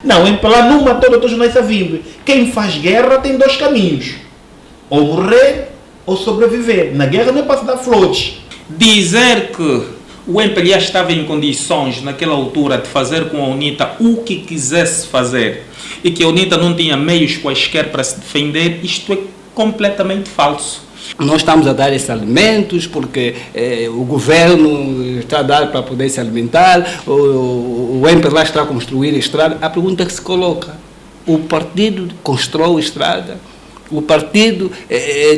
Não, em pela numa toda os nós a vive. Quem faz guerra tem dois caminhos. Ou morrer ou sobreviver. Na guerra não é para se dar flores. Dizer que o MPLA estava em condições naquela altura de fazer com a UNITA o que quisesse fazer e que a UNITA não tinha meios quaisquer para se defender, isto é completamente falso. Nós estamos a dar esses alimentos porque o governo está a dar para poder se alimentar, o MPLA está a construir estrada. A pergunta que se coloca: o partido constrói estrada? O partido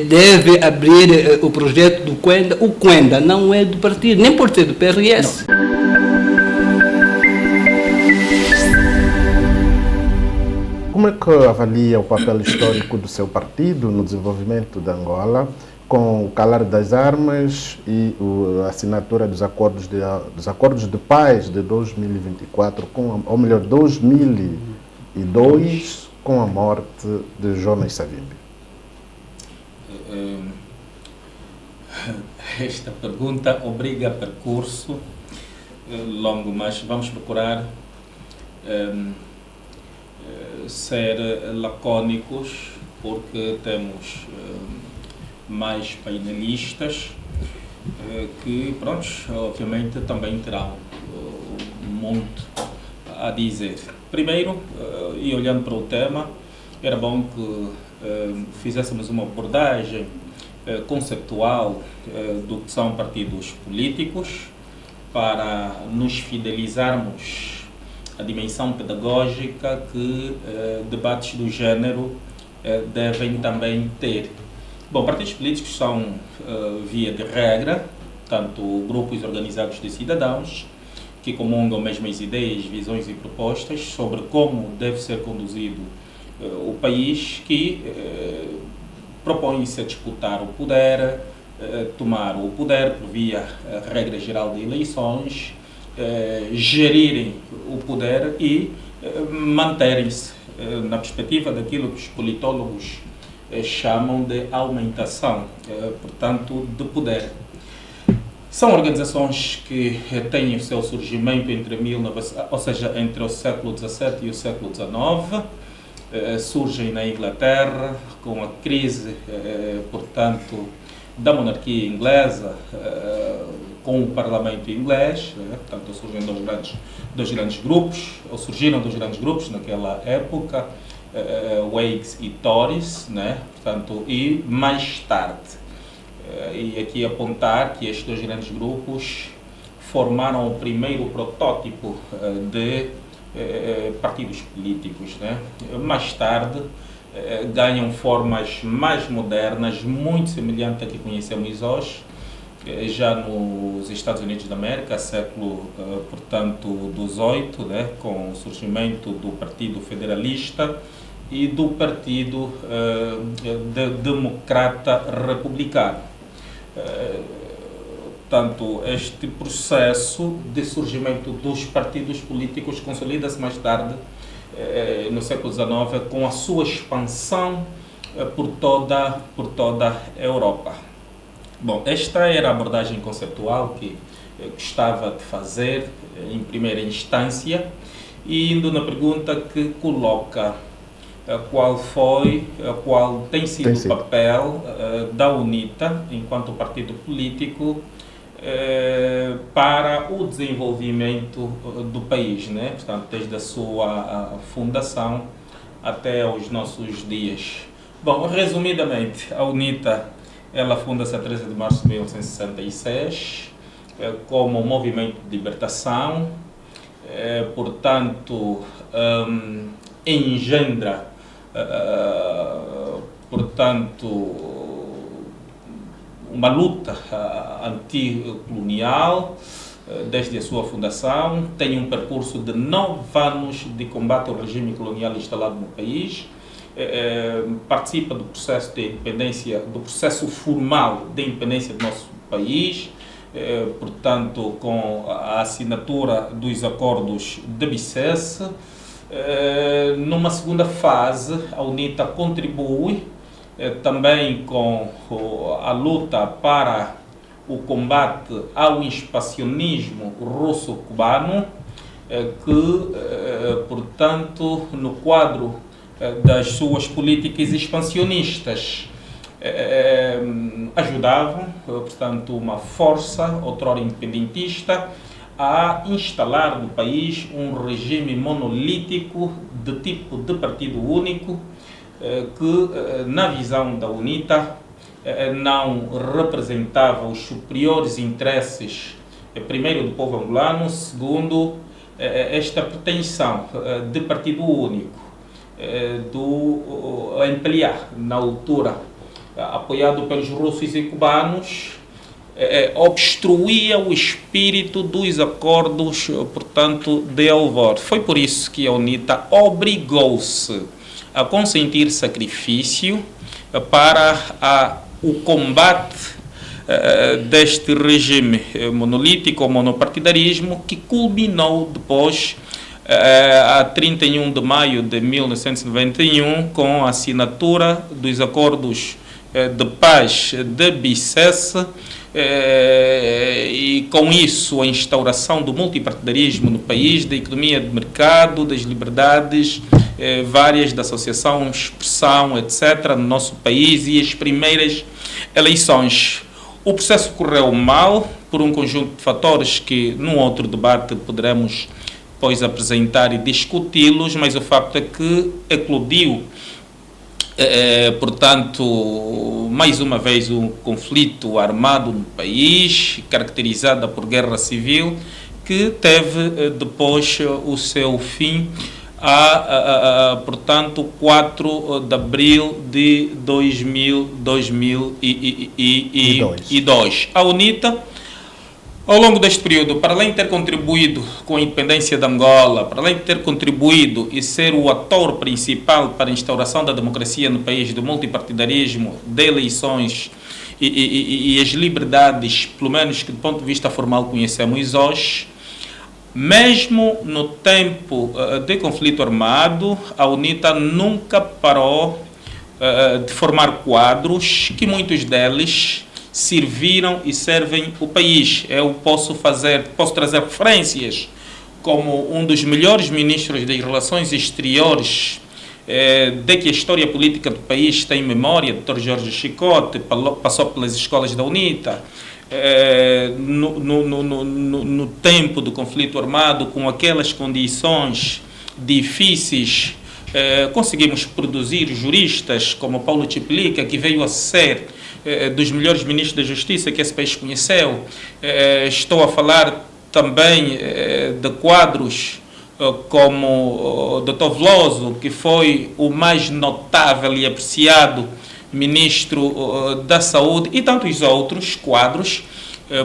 deve abrir o projeto do Quenda? O Quenda não é do partido, nem pode ser do PRS. Como é que avalia o papel histórico do seu partido no desenvolvimento da Angola, com o calar das armas e a assinatura dos acordos de paz de 2024, ou melhor, 2002, com a morte de Jonas Savimbi? Esta pergunta obriga a percurso longo, mas vamos procurar ser lacônicos, porque temos mais painelistas que, prontos, obviamente também terão muito a dizer. Primeiro, e olhando para o tema, era bom que fizéssemos uma abordagem conceptual do que são partidos políticos para nos fidelizarmos à dimensão pedagógica que debates do género devem também ter. Bom, partidos políticos são, via de regra, tanto grupos organizados de cidadãos que comungam mesmas ideias, visões e propostas sobre como deve ser conduzido o país, que propõem-se a disputar o poder, tomar o poder por via regra geral de eleições, gerirem o poder e manterem-se na perspectiva daquilo que os politólogos chamam de aumentação, portanto, de poder. São organizações que têm o seu surgimento entre o século XVII e o século XIX, surgem na Inglaterra com a crise, portanto, da monarquia inglesa, com o parlamento inglês, portanto, surgem dois grandes grupos, ou surgiram dois grandes grupos naquela época, Whigs e Tories, portanto, e mais tarde. E aqui apontar que estes dois grandes grupos formaram o primeiro protótipo de partidos políticos. Mais tarde ganham formas mais modernas, muito semelhantes à que conhecemos hoje, já nos Estados Unidos da América, século, portanto, XVIII, com o surgimento do Partido Federalista e do Partido Democrata Republicano. Portanto, este processo de surgimento dos partidos políticos consolida-se mais tarde, no século XIX, com a sua expansão por toda a Europa. Bom, esta era a abordagem conceptual que gostava de fazer em primeira instância, e indo na pergunta que coloca qual tem sido o papel da UNITA enquanto partido político para o desenvolvimento do país, portanto, desde a sua fundação até aos nossos dias. Bom, resumidamente, a UNITA, ela funda-se a 13 de março de 1966 como um movimento de libertação, portanto, engendra, portanto, uma luta anticolonial desde a sua fundação, tem um percurso de 9 anos de combate ao regime colonial instalado no país, participa do processo de independência, do processo formal de independência do nosso país, portanto, com a assinatura dos acordos de Bicesse. Numa segunda fase, a UNITA contribui também com a luta para o combate ao expansionismo russo-cubano, que, portanto, no quadro das suas políticas expansionistas, ajudavam, portanto, uma força outrora independentista a instalar no país um regime monolítico de tipo de partido único que, na visão da UNITA, não representava os superiores interesses, primeiro, do povo angolano, segundo, esta pretensão de partido único do MPLA, na altura, apoiado pelos russos e cubanos, obstruía o espírito dos acordos, portanto, de Alvor. Foi por isso que a UNITA obrigou-se a consentir sacrifício para o combate deste regime monolítico ou monopartidarismo, que culminou depois, a 31 de maio de 1991, com a assinatura dos acordos de paz de Bicesse, e com isso a instauração do multipartidarismo no país, da economia de mercado, das liberdades várias, da associação, expressão, etc., no nosso país, e as primeiras eleições. O processo correu mal por um conjunto de fatores que num outro debate poderemos depois apresentar e discuti-los, mas o facto é que eclodiu, portanto, mais uma vez um conflito armado no país, caracterizado por guerra civil, que teve depois o seu fim portanto, 4 de abril de 2002. A UNITA, ao longo deste período, para além de ter contribuído com a independência de Angola, para além de ter contribuído e ser o ator principal para a instauração da democracia no país, do multipartidarismo, de eleições e as liberdades, pelo menos que do ponto de vista formal conhecemos hoje, mesmo no tempo de conflito armado, a UNITA nunca parou de formar quadros, que muitos deles serviram e servem o país. Eu posso trazer referências como um dos melhores ministros das relações exteriores de que a história política do país tem memória, Dr. Jorge Chicote, passou pelas escolas da UNITA. No tempo do conflito armado, com aquelas condições difíceis, conseguimos produzir juristas como Paulo Ciplica, que veio a ser dos melhores ministros da Justiça que esse país conheceu. Estou a falar também de quadros como o Dr. Veloso, que foi o mais notável e apreciado ministro da Saúde, e tantos outros quadros,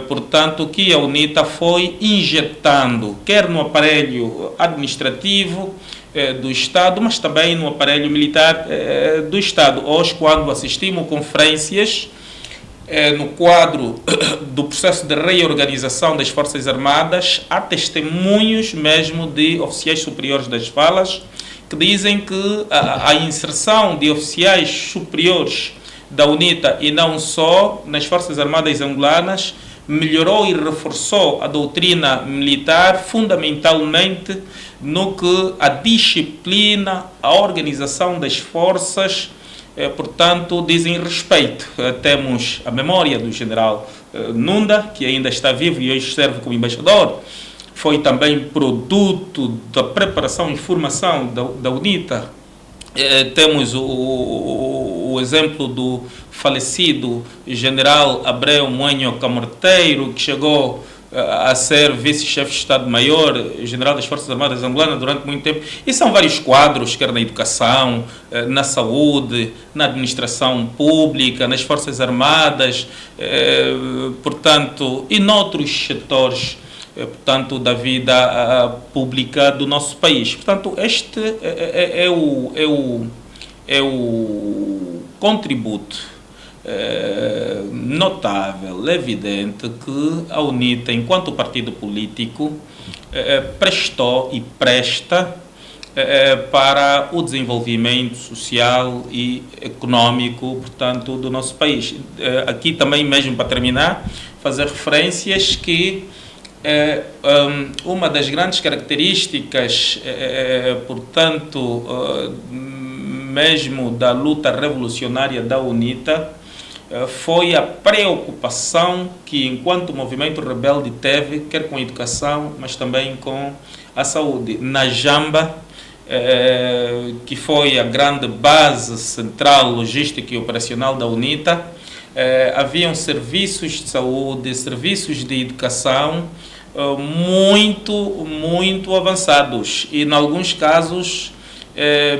portanto, que a UNITA foi injetando, quer no aparelho administrativo do Estado, mas também no aparelho militar do Estado. Hoje, quando assistimos conferências no quadro do processo de reorganização das Forças Armadas, há testemunhos mesmo de oficiais superiores das falas que dizem que a inserção de oficiais superiores da UNITA, e não só, nas Forças Armadas angolanas, melhorou e reforçou a doutrina militar, fundamentalmente no que a disciplina, a organização das forças, portanto, dizem respeito. Temos a memória do general Nunda, que ainda está vivo e hoje serve como embaixador. Foi também produto da preparação e formação da UNITA. Temos o exemplo do falecido general Abreu Moenho Camorteiro, que chegou a ser vice-chefe de Estado-Maior, general das Forças Armadas angolanas durante muito tempo. E são vários quadros, quer na educação, na saúde, na administração pública, nas Forças Armadas, portanto, e noutros setores, portanto, da vida pública do nosso país. Portanto, este é o contributo notável, evidente, que a UNITA, enquanto partido político, prestou e presta para o desenvolvimento social e econômico, portanto, do nosso país. Aqui também, mesmo para terminar, fazer referências que uma das grandes características, portanto, mesmo da luta revolucionária da UNITA, foi a preocupação que, enquanto movimento rebelde, teve, quer com a educação, mas também com a saúde. Na Jamba, que foi a grande base central, logística e operacional da UNITA, haviam serviços de saúde, serviços de educação muito avançados e, em alguns casos,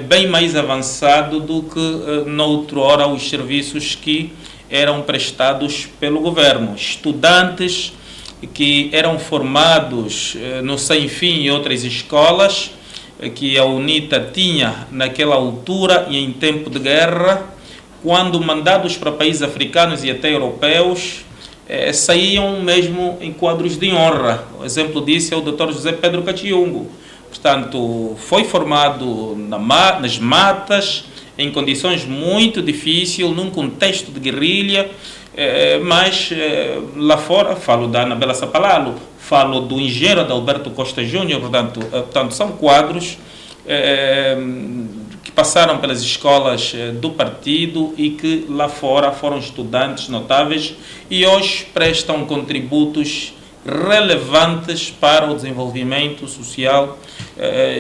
bem mais avançado do que noutrora os serviços que eram prestados pelo governo. Estudantes que eram formados no Sem Fim e outras escolas que a UNITA tinha naquela altura e em tempo de guerra, quando mandados para países africanos e até europeus, saíam mesmo em quadros de honra. O exemplo disso é o Dr. José Pedro Cachiungo. Portanto, foi formado nas matas, em condições muito difíceis, num contexto de guerrilha, mas lá fora, falo da Anabela Sapalalo, falo do engenheiro Adalberto Costa Júnior, portanto são quadros que passaram pelas escolas do partido e que lá fora foram estudantes notáveis e hoje prestam contributos relevantes para o desenvolvimento social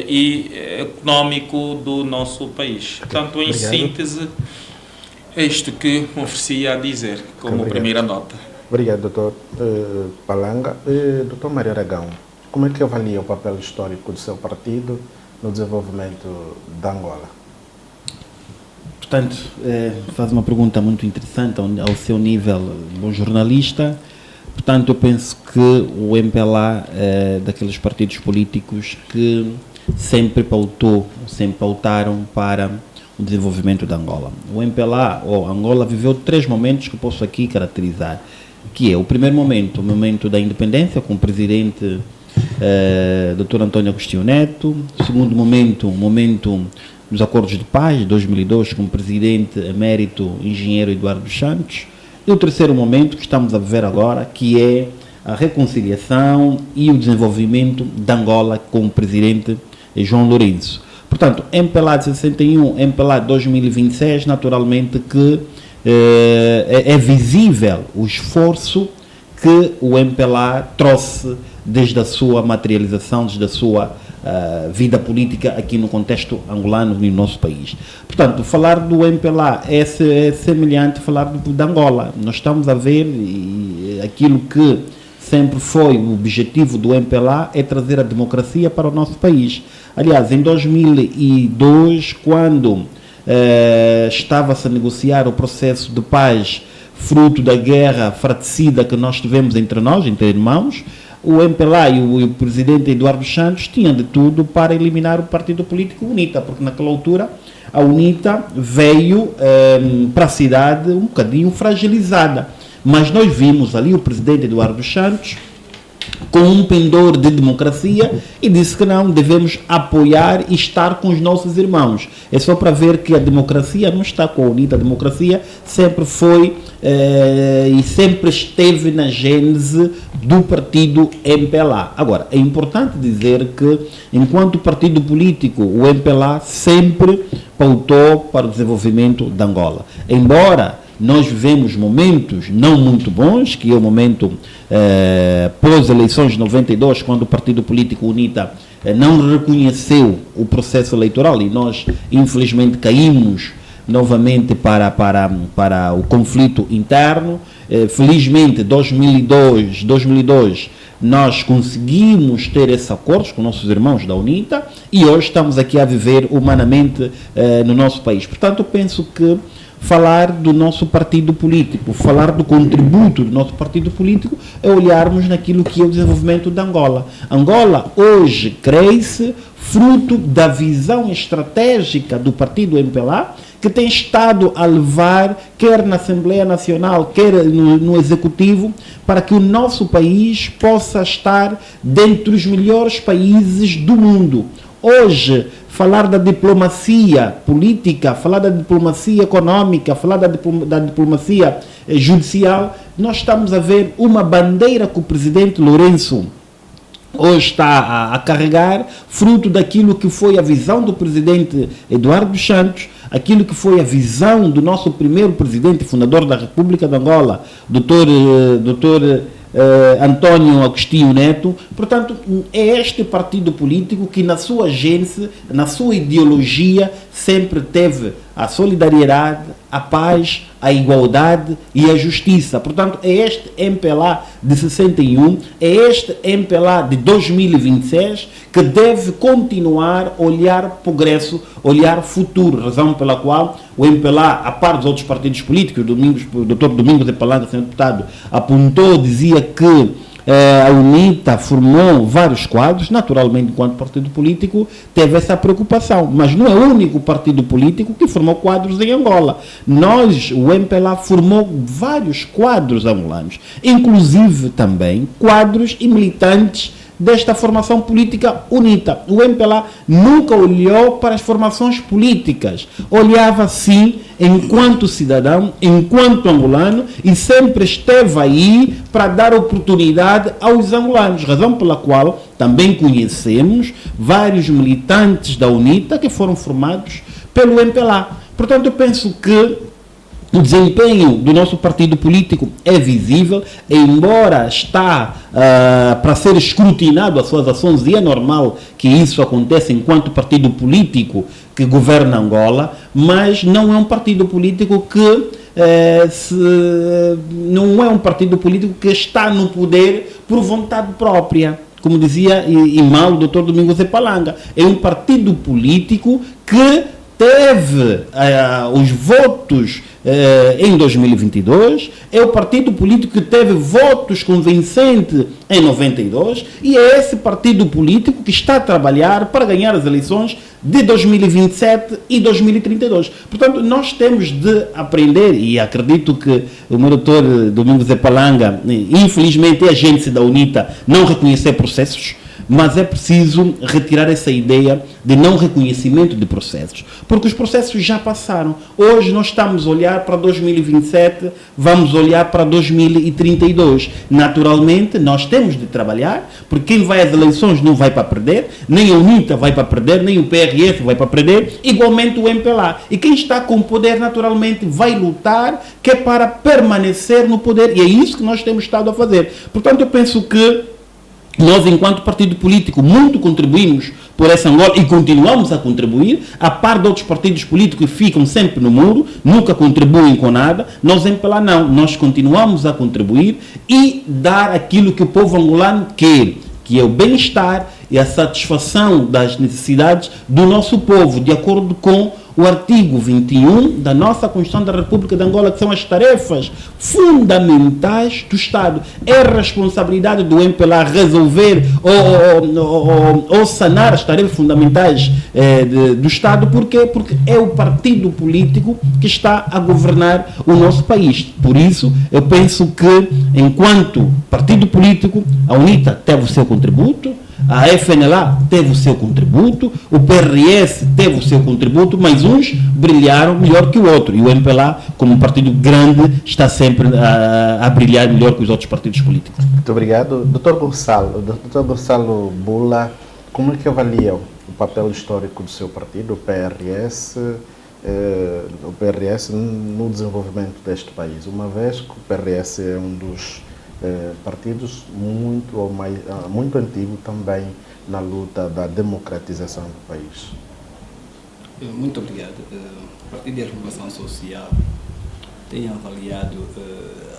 e econômico do nosso país. Portanto, em síntese, é isto que me oferecia a dizer como primeira nota. Obrigado, Dr. Palanga. Dr. Mário Aragão, como é que avalia o papel histórico do seu partido no desenvolvimento da Angola? Portanto, faz uma pergunta muito interessante ao seu nível, bom jornalista. Portanto, eu penso que o MPLA é daqueles partidos políticos que sempre pautaram para o desenvolvimento da Angola. O MPLA, ou Angola, viveu 3 momentos que posso aqui caracterizar, que é o primeiro momento, o momento da independência, com o presidente Dr. António Agostinho Neto. O segundo momento, o momento dos acordos de paz, de 2002, com o presidente emérito engenheiro Eduardo Santos. E o terceiro momento que estamos a viver agora, que é a reconciliação e o desenvolvimento da Angola com o presidente João Lourenço. Portanto, MPLA de 61, MPLA de 2026, naturalmente que é visível o esforço que o MPLA trouxe desde a sua materialização, desde a sua vida política aqui no contexto angolano e no nosso país. Portanto, falar do MPLA é semelhante a falar da Angola. Nós estamos a ver aquilo que sempre foi o objetivo do MPLA, é trazer a democracia para o nosso país. Aliás, em 2002, quando estava-se a negociar o processo de paz fruto da guerra fratricida que nós tivemos entre nós, entre irmãos, o MPLA e o presidente Eduardo Santos tinham de tudo para eliminar o partido político UNITA, porque naquela altura a UNITA veio para a cidade um bocadinho fragilizada. Mas nós vimos ali o presidente Eduardo Santos com um pendor de democracia e disse que não, devemos apoiar e estar com os nossos irmãos. É só para ver que a democracia não está com a UNITA, a democracia sempre foi e sempre esteve na gênese do partido MPLA. Agora, é importante dizer que, enquanto partido político, o MPLA sempre pautou para o desenvolvimento da Angola. Embora nós vivemos momentos não muito bons, que é o momento pós-eleições de 92, quando o partido político UNITA não reconheceu o processo eleitoral e nós, infelizmente, caímos novamente para o conflito interno. Felizmente, 2002, nós conseguimos ter esses acordos com nossos irmãos da UNITA e hoje estamos aqui a viver humanamente no nosso país. Portanto, eu penso que falar do nosso partido político, falar do contributo do nosso partido político é olharmos naquilo que é o desenvolvimento da Angola. Angola hoje cresce fruto da visão estratégica do partido MPLA, que tem estado a levar, quer na Assembleia Nacional, quer no Executivo, para que o nosso país possa estar dentre os melhores países do mundo. Hoje, falar da diplomacia política, falar da diplomacia econômica, falar da diplomacia judicial, nós estamos a ver uma bandeira que o presidente Lourenço hoje está a carregar, fruto daquilo que foi a visão do presidente Eduardo dos Santos, aquilo que foi a visão do nosso primeiro presidente fundador da República de Angola, Dr. António Agostinho Neto. Portanto, é este partido político que na sua gênese, na sua ideologia, sempre teve a solidariedade, a paz, a igualdade e a justiça. Portanto, é este MPLA de 61, é este MPLA de 2026 que deve continuar a olhar progresso, olhar futuro, razão pela qual o MPLA, a par dos outros partidos políticos, o Dr. Domingos Epalanga, senhor deputado, apontou, dizia que a UNITA formou vários quadros, naturalmente, enquanto partido político, teve essa preocupação, mas não é o único partido político que formou quadros em Angola. O MPLA formou vários quadros angolanos, inclusive também quadros e militantes desta formação política UNITA. O MPLA nunca olhou para as formações políticas, olhava sim enquanto cidadão, enquanto angolano, e sempre esteve aí para dar oportunidade aos angolanos, razão pela qual também conhecemos vários militantes da UNITA que foram formados pelo MPLA. Portanto, eu penso que o desempenho do nosso partido político é visível, embora está para ser escrutinado as suas ações, e é normal que isso aconteça enquanto partido político que governa Angola, mas não é um partido político que não é um partido político que está no poder por vontade própria. Como dizia e mal o Dr. Domingos Epalanga, é um partido político que teve os votos em 2022, é o partido político que teve votos convincentes em 92, e é esse partido político que está a trabalhar para ganhar as eleições de 2027 e 2032. Portanto, nós temos de aprender, e acredito que o meu doutor Domingos Epalanga, infelizmente é a gente da UNITA, não reconhecer processos, mas é preciso retirar essa ideia de não reconhecimento de processos, porque os processos já passaram. Hoje nós estamos a olhar para 2027, vamos olhar para 2032. Naturalmente, nós temos de trabalhar, porque quem vai às eleições não vai para perder, nem a UNITA vai para perder, nem o PRS vai para perder, igualmente o MPLA. E quem está com poder, naturalmente, vai lutar, que é para permanecer no poder, e é isso que nós temos estado a fazer. Portanto, eu penso que nós, enquanto partido político, muito contribuímos por essa Angola e continuamos a contribuir, a par de outros partidos políticos que ficam sempre no muro, nunca contribuem com nada. Nós, em Pelá, não. Nós continuamos a contribuir e dar aquilo que o povo angolano quer, que é o bem-estar e a satisfação das necessidades do nosso povo, de acordo com o artigo 21 da nossa Constituição da República de Angola, que são as tarefas fundamentais do Estado. É responsabilidade do MPLA resolver ou sanar as tarefas fundamentais do Estado. Por quê? Porque é o partido político que está a governar o nosso país. Por isso, eu penso que, enquanto partido político, a UNITA teve o seu contributo, a FNLA teve o seu contributo, o PRS teve o seu contributo, mas uns brilharam melhor que o outro. E o MPLA, como um partido grande, está sempre a brilhar melhor que os outros partidos políticos. Muito obrigado. Dr. Gonçalo Bula, como é que avalia o papel histórico do seu partido, o PRS no desenvolvimento deste país? Uma vez que o PRS é um dos partidos muito antigo também na luta da democratização do país. Muito obrigado. O Partido de Renovação Social tem avaliado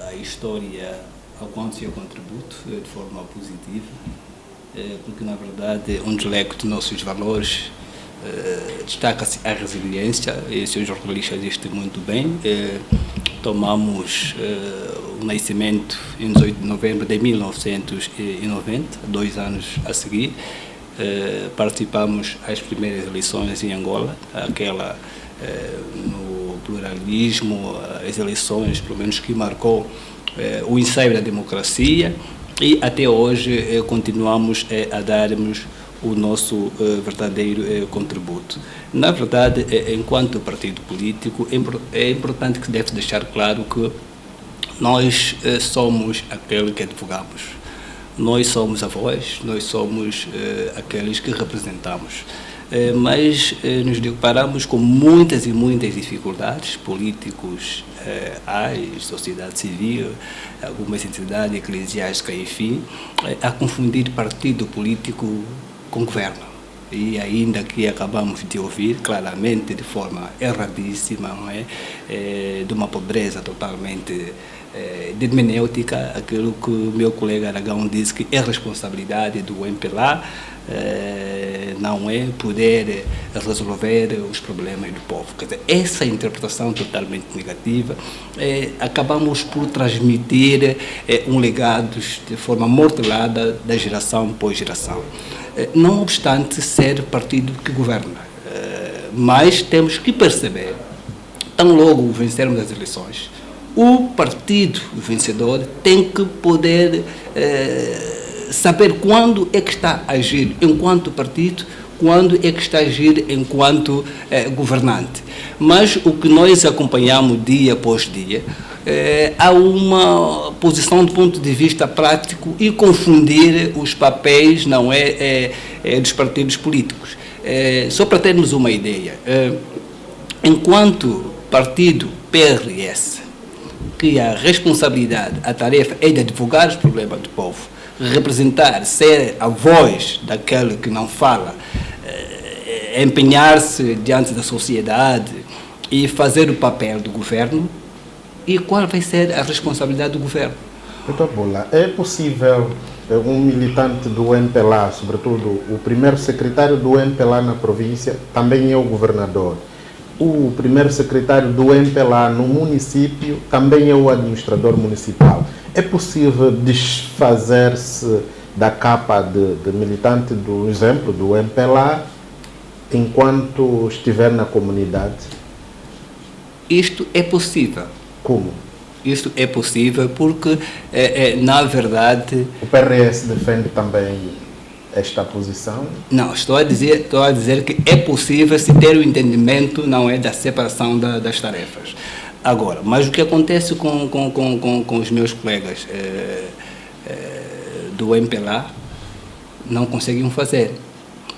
a história ao quanto seu contributo de forma positiva, porque na verdade um dos leques dos nossos valores destaca-se a resiliência, e os seus jornalistas dizem muito bem. Tomamos o nascimento em 18 de novembro de 1990, 2 anos a seguir. Participamos das primeiras eleições em Angola, aquela no pluralismo, as eleições, pelo menos, que marcou o ensaio da democracia, e até hoje continuamos a darmos o nosso verdadeiro contributo. Na verdade, enquanto partido político, é importante que deve deixar claro que nós somos aquele que advogamos Nós somos a voz, nós somos aqueles que representamos. Mas nos deparamos com muitas e muitas dificuldades, políticos, sociedade civil, algumas entidades eclesiásticas, enfim, a confundir partido político com governo. E ainda que acabamos de ouvir claramente, de forma erradíssima, não é? De uma pobreza totalmente de hermenêutica, aquilo que o meu colega Aragão disse que é responsabilidade do MPLA, não é poder resolver os problemas do povo. Quer dizer, essa interpretação totalmente negativa, acabamos por transmitir um legado de forma mortalada da geração pós geração. Não obstante ser partido que governa, mas temos que perceber, tão logo vencermos as eleições, o partido vencedor tem que poder saber quando é que está a agir enquanto partido, quando é que está a agir enquanto governante. Mas o que nós acompanhamos dia após dia, há uma posição do ponto de vista prático e confundir os papéis, não é, dos partidos políticos. Só para termos uma ideia, enquanto partido PRS, que a responsabilidade, a tarefa é de advogar os problemas do povo, representar, ser a voz daquele que não fala, empenhar-se diante da sociedade e fazer o papel do governo. E qual vai ser a responsabilidade do governo? Doutor Bula, é possível um militante do MPLA, sobretudo o primeiro secretário do MPLA na província, também é o governador? O primeiro secretário do MPLA no município também é o administrador municipal. É possível desfazer-se da capa de militante, do exemplo, do MPLA, enquanto estiver na comunidade? Isto é possível. Como? Isto é possível porque, na verdade... O PRS defende também esta posição? Não, estou a dizer que é possível se ter o entendimento, não é, da separação das tarefas. Agora, mas o que acontece com os meus colegas do MPLA, não conseguem fazer.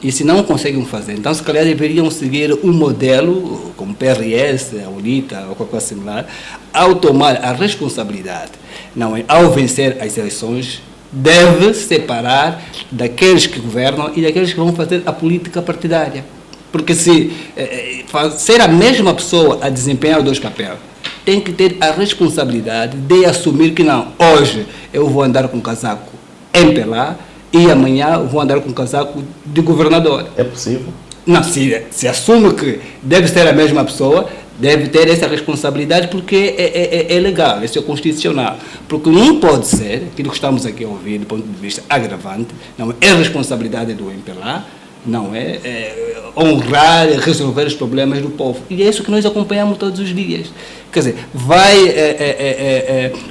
E se não conseguem fazer, então se calhar deveriam seguir um modelo, como PRS, a UNITA ou qualquer coisa similar, ao tomar a responsabilidade, não é, ao vencer as eleições, deve separar daqueles que governam e daqueles que vão fazer a política partidária. Porque se ser a mesma pessoa a desempenhar os dois papéis, tem que ter a responsabilidade de assumir que não, hoje eu vou andar com casaco MPLA e amanhã vou andar com casaco de governador. É possível? Não, se assume que deve ser a mesma pessoa, deve ter essa responsabilidade porque é legal, isso é constitucional. Porque não pode ser, aquilo que estamos aqui a ouvir do ponto de vista agravante, não é responsabilidade do MPLA, não é honrar, resolver os problemas do povo. E é isso que nós acompanhamos todos os dias. Quer dizer, vai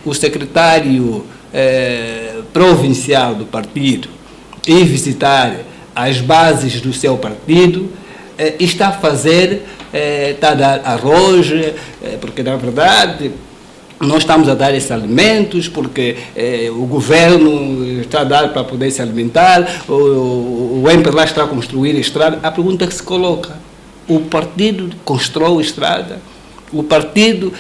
o secretário provincial do partido e visitar as bases do seu partido, está a fazer, está a dar arroz, porque na verdade nós estamos a dar esses alimentos, porque o governo está a dar para poder se alimentar, o MPLA está a construir estrada. A pergunta que se coloca, o partido constrói estrada? O partido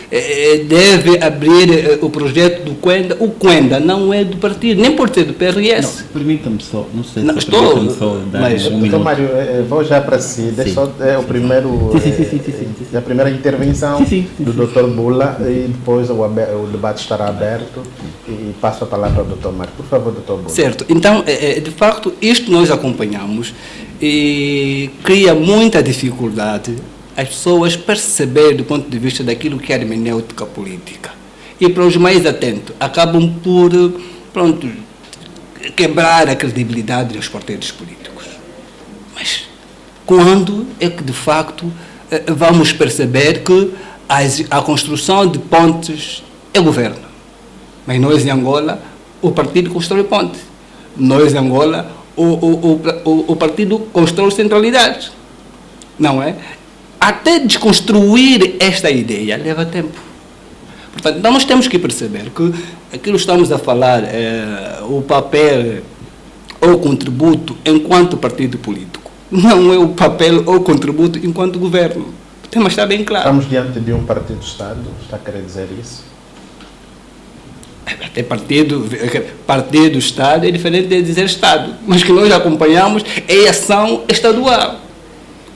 deve abrir o projeto do Quenda. O Quenda não é do partido, nem pode ser do PRS. Não, permita-me só, não sei não, se permita-me só dar mas, um minuto. Então, Mário, vou já para si. É o primeiro, a primeira intervenção do Dr. Bula e depois o debate estará aberto e passo a palavra ao Dr. Mário. Por favor, Dr. Bula. Certo. Então, de facto, isto nós acompanhamos e cria muita dificuldade as pessoas perceberem do ponto de vista daquilo que é a hermenêutica política. E para os mais atentos, acabam por, quebrar a credibilidade dos partidos políticos. Mas quando é que, de facto, vamos perceber que a construção de pontes é governo? Mas nós, em Angola, o partido constrói ponte. Nós, em Angola, o partido constrói centralidades. Não é? Até desconstruir esta ideia leva tempo. Portanto, então nós temos que perceber que aquilo que estamos a falar, o papel ou contributo enquanto partido político, não é o papel ou contributo enquanto governo. Tem que estar bem claro. Estamos diante de um partido-Estado, está a querer dizer isso? Até partido-Estado é diferente de dizer Estado, mas que nós acompanhamos é a ação estadual.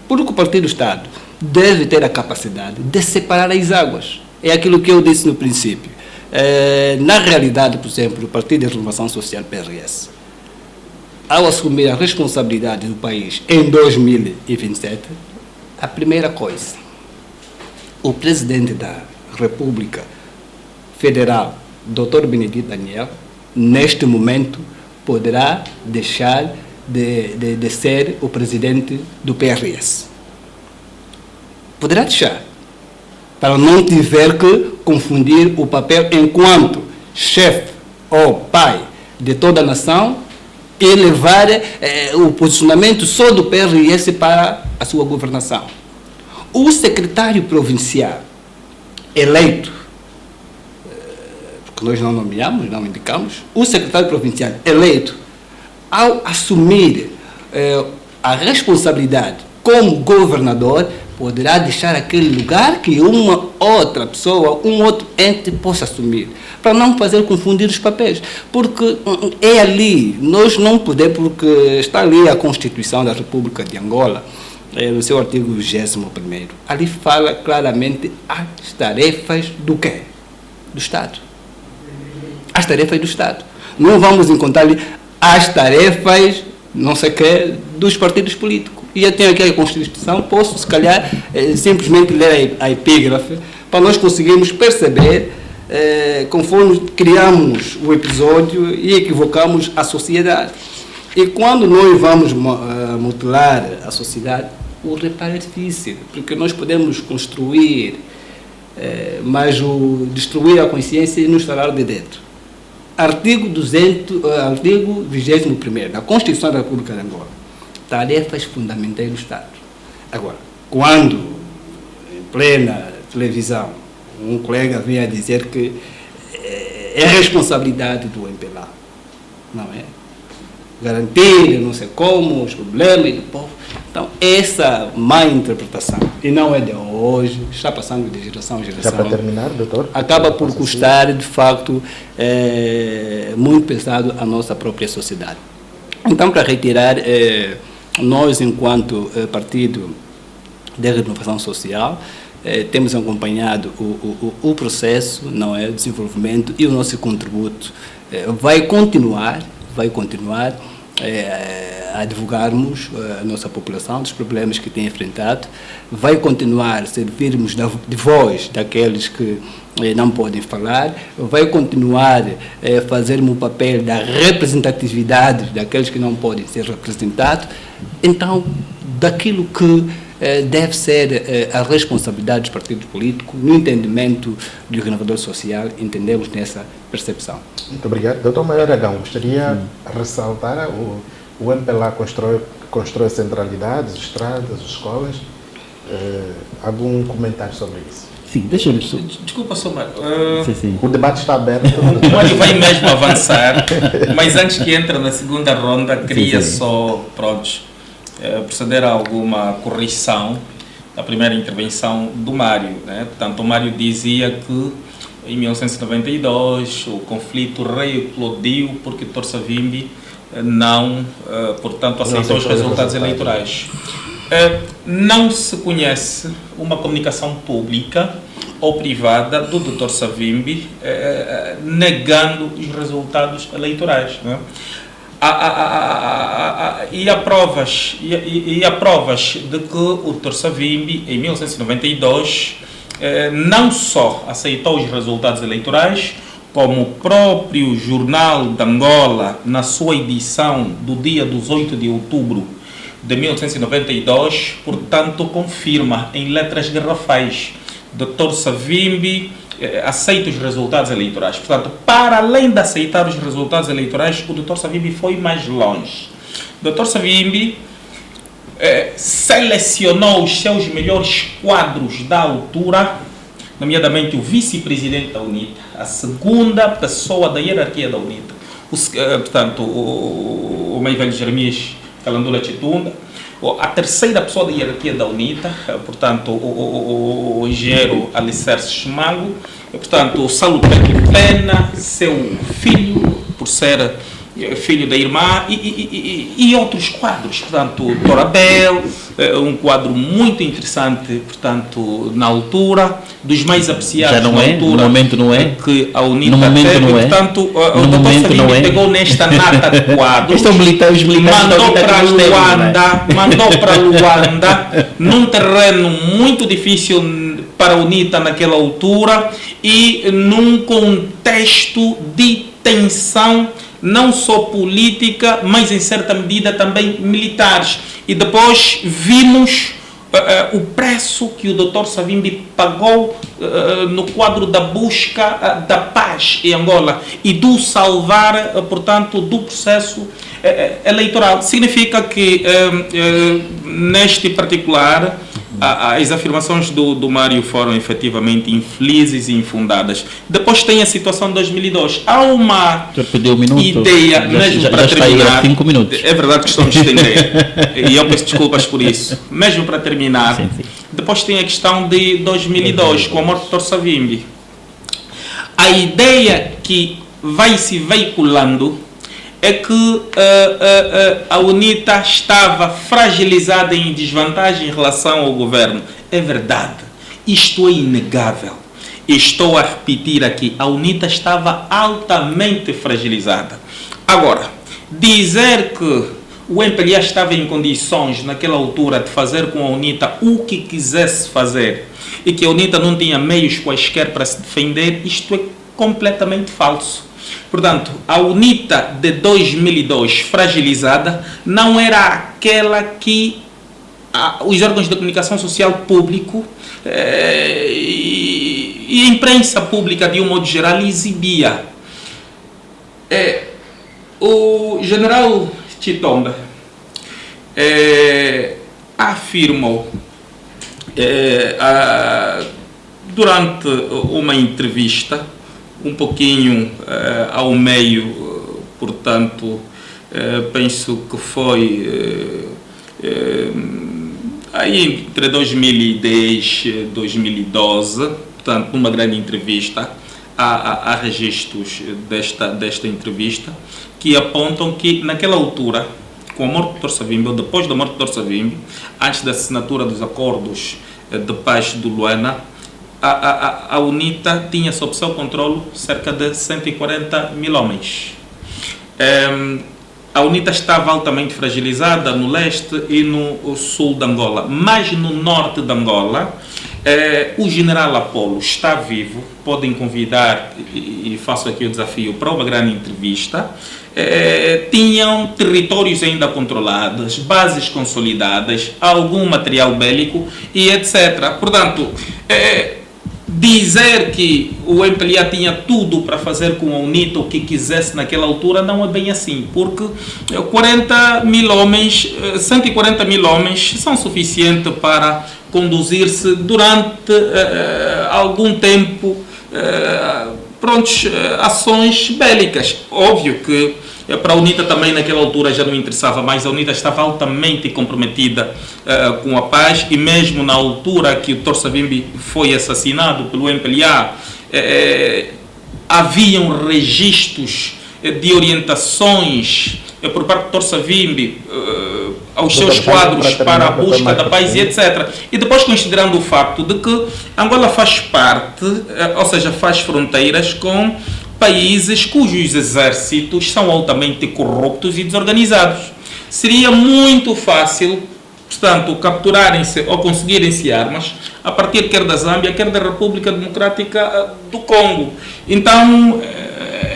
Porque o partido-Estado deve ter a capacidade de separar as águas. É aquilo que eu disse no princípio. Na realidade, por exemplo, o Partido de Renovação Social, PRS, ao assumir a responsabilidade do país em 2027, a primeira coisa, o presidente da República Federal, Dr. Benedito Daniel, neste momento, poderá deixar de ser o presidente do PRS. Poderá deixar, para não tiver que confundir o papel enquanto chefe ou pai de toda a nação e levar o posicionamento só do PRS para a sua governação. O secretário provincial eleito, porque nós não nomeamos, não indicamos, o secretário provincial eleito, ao assumir a responsabilidade como governador, poderá deixar aquele lugar que uma outra pessoa, um outro ente possa assumir, para não fazer confundir os papéis, porque é ali, nós não podemos, porque está ali a Constituição da República de Angola, no seu artigo 21º, ali fala claramente as tarefas do quê? Do Estado. As tarefas do Estado. Não vamos encontrar ali as tarefas, não sei o quê, dos partidos políticos. E eu tenho aqui a Constituição, posso, se calhar, simplesmente ler a epígrafe, para nós conseguirmos perceber, conforme criamos o episódio e equivocamos a sociedade. E quando nós vamos mutilar a sociedade, o reparo é difícil, porque nós podemos construir, mas destruir a consciência e nos estalar de dentro. Artigo 21º da Constituição da República de Angola. Tarefas fundamentais do Estado. Agora, quando, em plena televisão, um colega vinha dizer que é responsabilidade do MPLA, não é? Garantir, não sei como, os problemas do povo. Então, essa má interpretação, e não é de hoje, está passando de geração em geração. Já para terminar, doutor? Acaba por custar, de facto, muito pesado à nossa própria sociedade. Então, para retirar, nós, enquanto Partido de Renovação Social, temos acompanhado o processo, não é, o desenvolvimento, e o nosso contributo vai continuar a divulgarmos a nossa população dos problemas que tem enfrentado, vai continuar a servirmos de voz daqueles que não podem falar, vai continuar a fazermos o papel da representatividade daqueles que não podem ser representados. Então, daquilo que deve ser a responsabilidade dos partidos políticos, no entendimento do renovador social, entendemos nessa percepção. Muito obrigado. Doutor Maior Aragão, gostaria de ressaltar o MPLA constrói centralidades, estradas, escolas. Algum comentário sobre isso? Sim, deixa-me... Desculpa, Sr. Mário. Sim. O debate está aberto. O Mário vai mesmo avançar, mas antes que entre na segunda ronda, queria só, proceder a alguma correção da primeira intervenção do Mário, né? Portanto, o Mário dizia que em 1992 o conflito reeclodiu porque Dr. Savimbi não, portanto, aceitou os resultados eleitorais. Não se conhece uma comunicação pública ou privada do Dr. Savimbi negando os resultados eleitorais, né? E há provas de que o Dr. Savimbi, em 1992, não só aceitou os resultados eleitorais, como o próprio Jornal de Angola, na sua edição do dia 18 de outubro de 1992, portanto, confirma em letras garrafais: Dr. Savimbi aceita os resultados eleitorais. Portanto, para além de aceitar os resultados eleitorais, o Dr. Savimbi foi mais longe. O Dr. Savimbi selecionou os seus melhores quadros da altura nomeadamente o vice-presidente da UNITA, a segunda pessoa da hierarquia da UNITA, portanto, o Maivelho Jeremias Calandula Chitunda, a terceira pessoa da hierarquia da UNITA, portanto, o engenheiro Alicerce Chimango, portanto, o Salutec Pena, seu filho, por ser filho da irmã, e outros quadros, portanto, Torabel, um quadro muito interessante, portanto, na altura, dos mais apreciados. Já não na é? altura, No momento não é? que a UNITA No momento teve, não é? portanto, No o Dr. momento Savimbi não é? pegou nesta nata de quadros, Os militares mandou da para UNITA Luanda, mandou para Luanda, num terreno muito difícil para a UNITA naquela altura e num contexto de tensão, não só política, mas em certa medida também militares. E depois vimos o preço que o Dr. Savimbi pagou no quadro da busca da paz em Angola e do salvar, portanto, do processo eleitoral. Significa que, neste particular, as afirmações do Mário foram efetivamente infelizes e infundadas. Depois tem a situação de 2002. Há uma ideia, mesmo para terminar, 5 minutos. é verdade que estamos a estender, e eu peço desculpas por isso. Mesmo para terminar, sim. Depois tem a questão de 2002, com a morte do Dr. Savimbi. A ideia que vai se veiculando é que a UNITA estava fragilizada em desvantagem em relação ao governo. É verdade. Isto é inegável. Estou a repetir aqui. A UNITA estava altamente fragilizada. Agora, dizer que o MPLA estava em condições, naquela altura, de fazer com a UNITA o que quisesse fazer e que a UNITA não tinha meios quaisquer para se defender, isto é completamente falso. Portanto, a UNITA de 2002 fragilizada não era aquela que os órgãos de comunicação social público e a imprensa pública de um modo geral exibia. O general Chitomba afirmou durante uma entrevista, um pouquinho ao meio, portanto, penso que foi aí entre 2010 e 2012, portanto, numa grande entrevista, há registros desta entrevista que apontam que naquela altura, com a morte do Dr. Savimbi, ou depois da morte do Dr. Savimbi, antes da assinatura dos acordos de paz do Luena, a UNITA tinha sob seu controle cerca de 140 mil homens. A UNITA estava altamente fragilizada no leste e no sul de Angola, mas no norte de Angola, o general Apolo está vivo. Podem convidar, e faço aqui o desafio, para uma grande entrevista. Tinham territórios ainda controlados, bases consolidadas, algum material bélico e etc. Portanto, dizer que o MPLA tinha tudo para fazer com a UNITA o que quisesse naquela altura não é bem assim, porque 40 mil homens, 140 mil homens são suficientes para conduzir-se durante algum tempo ações bélicas. Óbvio que para a UNITA também naquela altura já não interessava mais, a UNITA estava altamente comprometida com a paz, e mesmo na altura que o Dr. Savimbi foi assassinado pelo MPLA, haviam registros de orientações por parte do Dr. Savimbi aos seus quadros para a busca da paz e etc. E depois, considerando o facto de que Angola faz parte, ou seja, faz fronteiras com países cujos exércitos são altamente corruptos e desorganizados, seria muito fácil, portanto, capturarem-se ou conseguirem-se armas a partir quer da Zâmbia, quer da República Democrática do Congo. Então,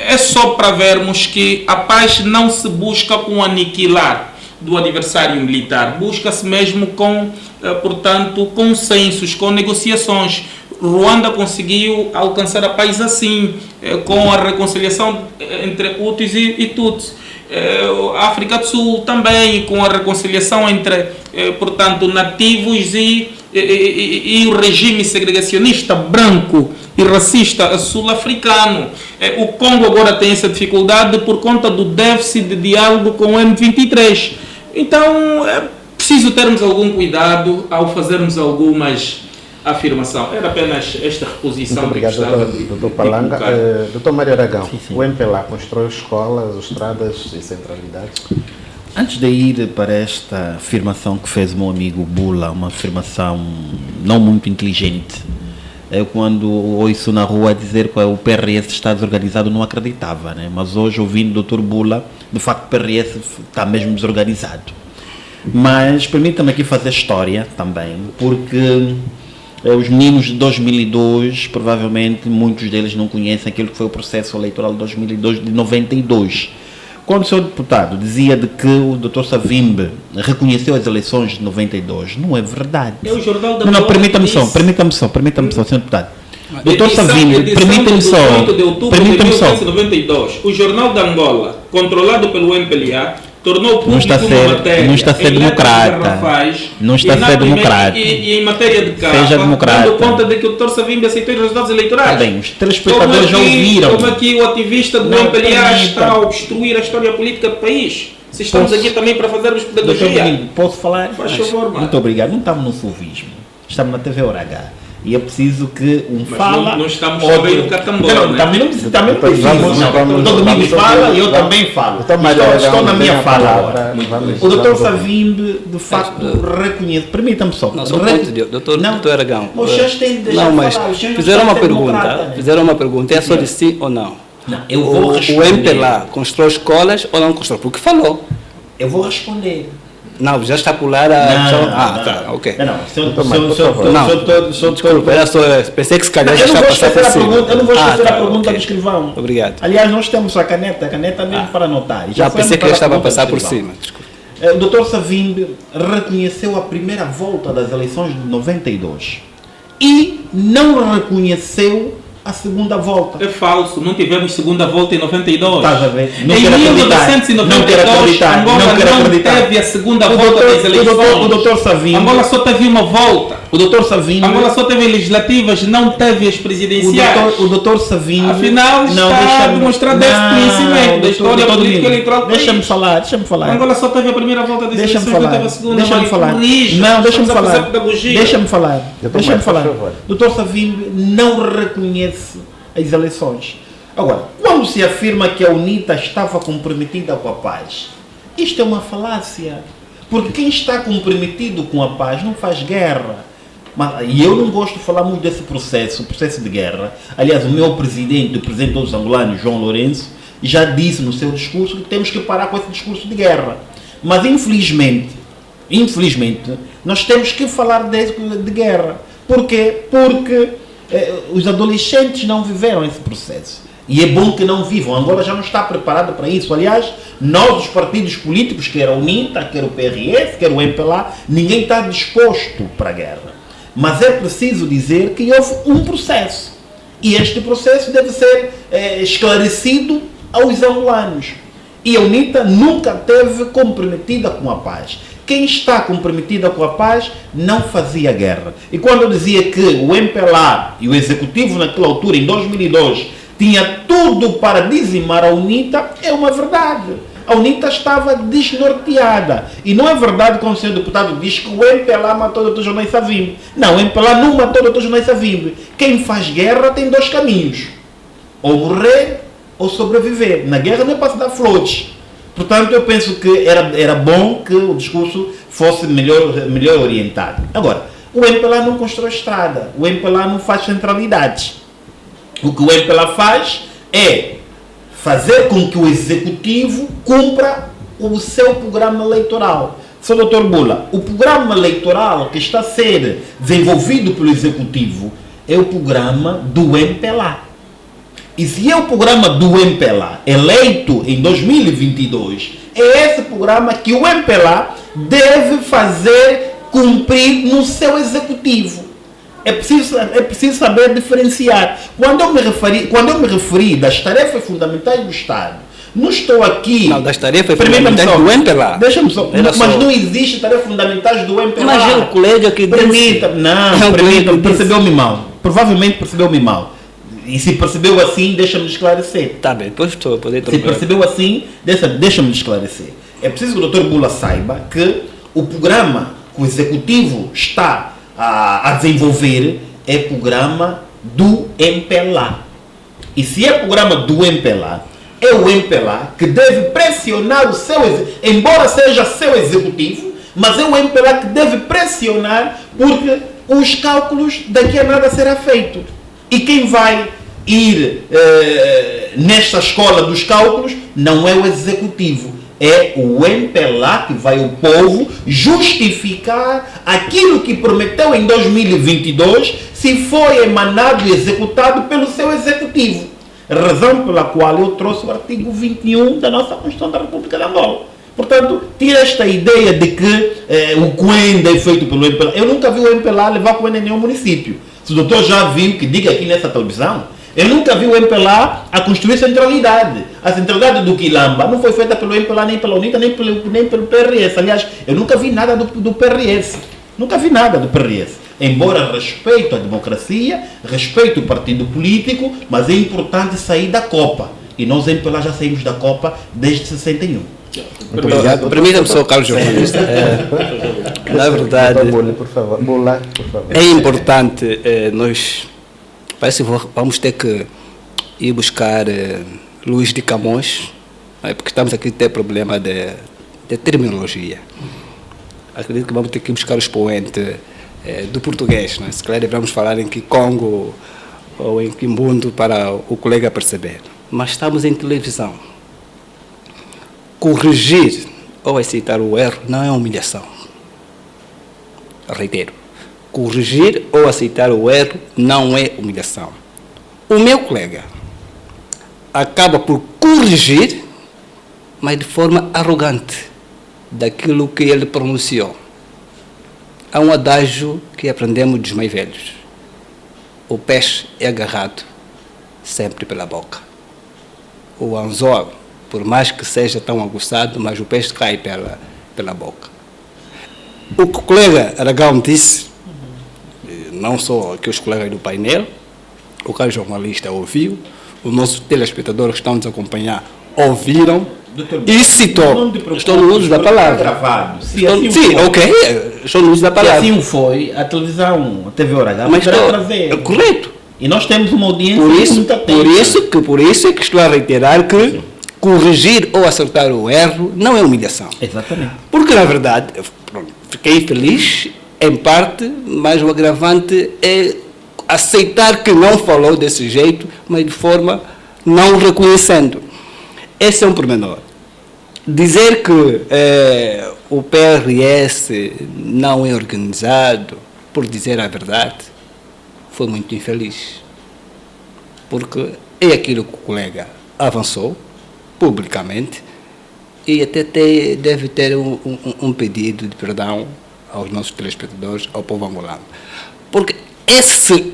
é só para vermos que a paz não se busca com aniquilar do adversário militar, busca-se mesmo com, portanto, consensos, com negociações. Ruanda conseguiu alcançar a paz assim, com a reconciliação entre Hutus e Tutsis. A África do Sul também, com a reconciliação entre, portanto, nativos e e o regime segregacionista branco e racista sul-africano. O Congo agora tem essa dificuldade por conta do déficit de diálogo com o M23. Então é preciso termos algum cuidado ao fazermos algumas afirmações. Era apenas esta reposição. Muito obrigado, doutor Palanga. Doutor Mário Aragão, Sim. o MPLA constrói escolas, estradas e centralidades? Antes de ir para esta afirmação que fez o meu amigo Bula, uma afirmação não muito inteligente, eu quando ouço na rua dizer que o PRS está desorganizado não acreditava, né? Mas hoje ouvindo o Dr. Bula, de facto o PRS está mesmo desorganizado. Mas permita-me aqui fazer história também, porque os meninos de 2002, provavelmente muitos deles não conhecem aquilo que foi o processo eleitoral de 2002, de 92. Quando o senhor deputado dizia de que o Dr. Savimbi reconheceu as eleições de 92, não é verdade. É o Jornal da Não, Angola permita-me que só, disse. permita-me só, senhor deputado. Dr. Edição Savimbi, permita-me de só, 8 de outubro de permita-me só. 1992, o Jornal da Angola, controlado pelo MPLA, tornou público Não está a ser- uma matéria não está a ser em letras democrata. garrafais Não está e a na ser primeira- democrata. E em matéria de capa, Seja democrata. dando conta de que o Dr. Savimbi aceitou os resultados eleitorais. Está bem, os telespectadores já Como aqui- ouviram. Como aqui o ativista do Não MPLA permita. está a obstruir a história política do país. Se estamos Posso- aqui também para fazermos Doutor pedagogia. Benito, posso falar? Faz favor, mano. Muito obrigado. Não estamos no sulvismo. Estamos na TV Hora H. E é preciso que um Mas fala... não estamos outro- também no Catambora, Não, né? também não precisa. Também não Depois precisa. vamos- Não. vamos- O doutor Domingos vamos- fala e eu vamos- também falo. Doutor Mário Aragão, Estou na minha tem a fala palavra. agora. Vamos- O doutor vamos- Savimbi, de facto, reconhece. Permita-me só. Não, só um ponto de doutor Aragão. Os senhores têm de deixar Não, mas falar. Os senhores fizeram não uma estão a ser democrata, pergunta. né? Fizeram uma pergunta. É só de sim ou não? Não, eu vou O responder. MPLA constrói escolas ou não constrói? Porque falou. Eu vou responder. Não, já está a pular a... tá, ok. Não, senhor, Doutor Mário, por favor. Desculpa, era só, pensei que se calhar já Eu não está a vou passar esquecer por a cima. pergunta, eu não vou esquecer a tá, pergunta ok. do escrivão. Obrigado. Aliás, nós temos a caneta mesmo para anotar. Já foi pensei que para já a estava a pergunta passar do por escrivão. cima. Desculpa. O Dr. Savimbi reconheceu a primeira volta das eleições de 92 e não reconheceu a segunda volta. É falso, não tivemos segunda volta em 92. Estás a ver? Não Em quero acreditar. 1992, Não quero acreditar. Angola Não quero acreditar. teve a segunda O volta doutor- das eleições. o doutor Savimbi- Angola só teve uma volta. O Dr. Savimbi... Angola só teve legislativas, não teve as presidenciais. O doutor Savimbi... Afinal, está a demonstrar déficit de conhecimento da história política eleitoral do país. Deixa-me falar. Angola só teve a primeira volta das Deixa-me eleições, falar. não teve a segunda. Deixa-me Mário, falar. corrija. Não, deixa-me Estamos a fazer falar. pedagogia. Deixa-me falar. Doutor Deixa-me Mário, por falar. favor. Doutor Savimbi não reconhece as eleições. Agora, quando se afirma que a UNITA estava comprometida com a paz, isto é uma falácia. Porque quem está comprometido com a paz não faz guerra. E eu não gosto de falar muito desse processo, o processo de guerra. Aliás, o meu presidente, o presidente dos angolanos, João Lourenço, já disse no seu discurso que temos que parar com esse discurso de guerra. Mas infelizmente, nós temos que falar de guerra. Por quê? Porque os adolescentes não viveram esse processo. E é bom que não vivam. A Angola já não está preparada para isso. Aliás, nós, os partidos políticos, quer a UNITA, quer o PRS, quer o MPLA, ninguém está disposto para a guerra. Mas é preciso dizer que houve um processo. E este processo deve ser esclarecido aos angolanos. E a UNITA nunca esteve comprometida com a paz. Quem está comprometida com a paz não fazia guerra. E quando eu dizia que o MPLA e o Executivo naquela altura, em 2002, tinha tudo para dizimar a UNITA, é uma verdade. A UNITA estava desnorteada. E não é verdade quando o senhor deputado diz que o MPLA matou o Dr. João Savimbi. Não, o MPLA não matou o Dr. João Savimbi. Quem faz guerra tem dois caminhos. Ou morrer ou sobreviver. Na guerra não é para se dar flores. Portanto, eu penso que era bom que o discurso fosse melhor orientado. Agora, o MPLA não constrói estrada. O MPLA não faz centralidades. O que o MPLA faz é fazer com que o Executivo cumpra o seu programa eleitoral. Sr. Dr. Bula, o programa eleitoral que está a ser desenvolvido pelo Executivo é o programa do MPLA. E se é o programa do MPLA eleito em 2022, é esse programa que o MPLA deve fazer cumprir no seu Executivo. É preciso saber diferenciar. Quando eu me referi das tarefas fundamentais do Estado, Não estou aqui... Não, das tarefas Permita-me fundamentais só. do MPLA. Deixa-me só. Era Mas só. não existe tarefas fundamentais do MPLA. Mas é o colega que disse. Permita-me. Não, É o colega permita-me. que disse. Percebeu-me mal. Provavelmente percebeu-me mal. E se percebeu assim, deixa-me esclarecer. Tá bem, depois estou a poder Se trocar. percebeu assim, deixa-me esclarecer. É preciso que o Dr. Bula saiba que o programa que o Executivo está a desenvolver é programa do MPLA. E se é programa do MPLA, é o MPLA que deve pressionar o seu executivo, embora seja seu executivo, mas é o MPLA que deve pressionar porque os cálculos daqui a nada será feito. E quem vai ir nesta escola dos cálculos não é o executivo, é o MPLA que vai o povo justificar aquilo que prometeu em 2022 se foi emanado e executado pelo seu executivo. Razão pela qual eu trouxe o artigo 21 da nossa Constituição da República de Angola. Portanto, tira esta ideia de que o Coenda é feito pelo MPLA. Eu nunca vi o MPLA levar Coenda em nenhum município. Se o doutor já viu, que diga aqui nessa televisão, eu nunca vi o MPLA a construir centralidade. A centralidade do Quilamba não foi feita pelo MPLA, nem pela UNITA, nem pelo PRS. Aliás, eu nunca vi nada do PRS. Nunca vi nada do PRS. Embora respeito a democracia, respeito o partido político, mas é importante sair da Copa. E nós, MPLA, já saímos da Copa desde 61. Muito obrigado. Permita-me só, Carlos Jornalista. Na verdade, Bula, por favor. Bula, por favor. é importante nós. Parece que vamos ter que ir buscar Luís de Camões, porque estamos aqui a ter problema de terminologia. Acredito que vamos ter que ir buscar o expoente do português. Né? Se calhar devemos falar em Kikongo ou em Kimbundo para o colega perceber. Mas estamos em televisão. Corrigir ou aceitar o erro não é humilhação. Reitero. Corrigir ou aceitar o erro não é humilhação. O meu colega acaba por corrigir, mas de forma arrogante, daquilo que ele pronunciou. Há um adágio que aprendemos dos mais velhos. O peixe é agarrado sempre pela boca. O anzol, por mais que seja tão aguçado, mas o peixe cai pela boca. O que o colega Aragão disse, não só aqui os colegas do painel, o cara jornalista ouviu, os nossos telespectadores que estão nos acompanhar ouviram e citou. Estou no uso da palavra. Gravado. Estou no uso da Se palavra. assim foi, a televisão, a TV Hora Mas poderá estou, trazer. correto. E nós temos uma audiência Por isso, muito atenta. por isso é que estou a reiterar que corrigir ou acertar o erro não é humilhação. Exatamente. Porque, na verdade, fiquei feliz, em parte, mas o agravante é aceitar que não falou desse jeito, mas de forma não reconhecendo. Esse é um pormenor. Dizer que o PRS não é organizado, por dizer a verdade, foi muito infeliz. Porque é aquilo que o colega avançou publicamente e até deve ter um pedido de perdão aos nossos telespectadores, ao povo angolano. Porque esse,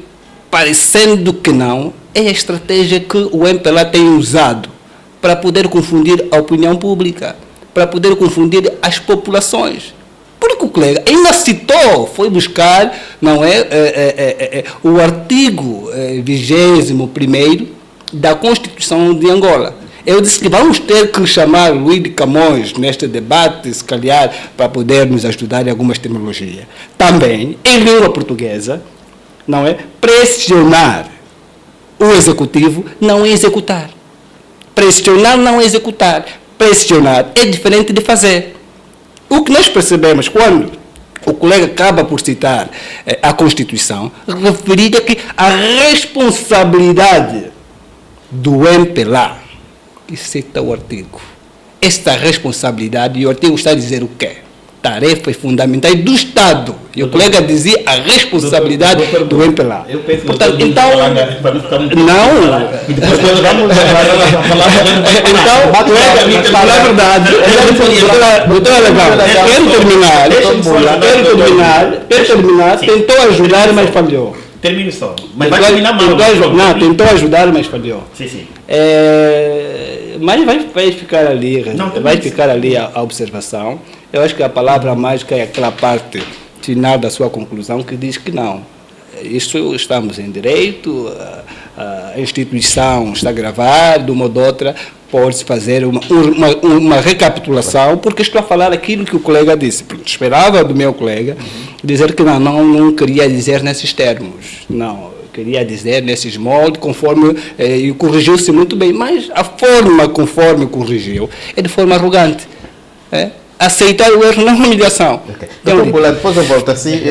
parecendo que não, é a estratégia que o MPLA tem usado para poder confundir a opinião pública, para poder confundir as populações. Porque o colega ainda citou, foi buscar, não é, o artigo 21º da Constituição de Angola. Eu disse que vamos ter que chamar Luís de Camões neste debate, se calhar, para poder nos ajudar em algumas terminologias. Também, em língua portuguesa, não é, pressionar o executivo não é executar. Pressionar não é executar. Pressionar é diferente de fazer. O que nós percebemos quando o colega acaba por citar a Constituição, referir que a responsabilidade do MPLA, que cita o artigo, esta responsabilidade, e o artigo está a dizer o quê? Tarefas fundamentais do Estado. E o colega dizia a responsabilidade do MPLA. Eu penso que portanto, então, para não ficar muito não. E depois quando vamos Então, colega, na verdade, doutor Aragão, quero terminar, tentou ajudar, mas falhou. Termine só. Mas vai terminar mal. Não, tentou ajudar, mas falhou. Sim, sim. Mas vai ficar ali, Não, vai ficar ali a observação. Eu acho que a palavra mágica é aquela parte final da sua conclusão que diz que não. Isso estamos em direito, a instituição está gravada, de uma ou de outra pode-se fazer uma recapitulação, porque estou a falar aquilo que o colega disse. Esperava do meu colega dizer que não queria dizer nesses termos, não. Queria dizer nesses moldes, conforme, e corrigiu-se muito bem, mas a forma conforme corrigiu é de forma arrogante. Aceitar o erro não é humilhação. Okay. Então, depois eu volto assim,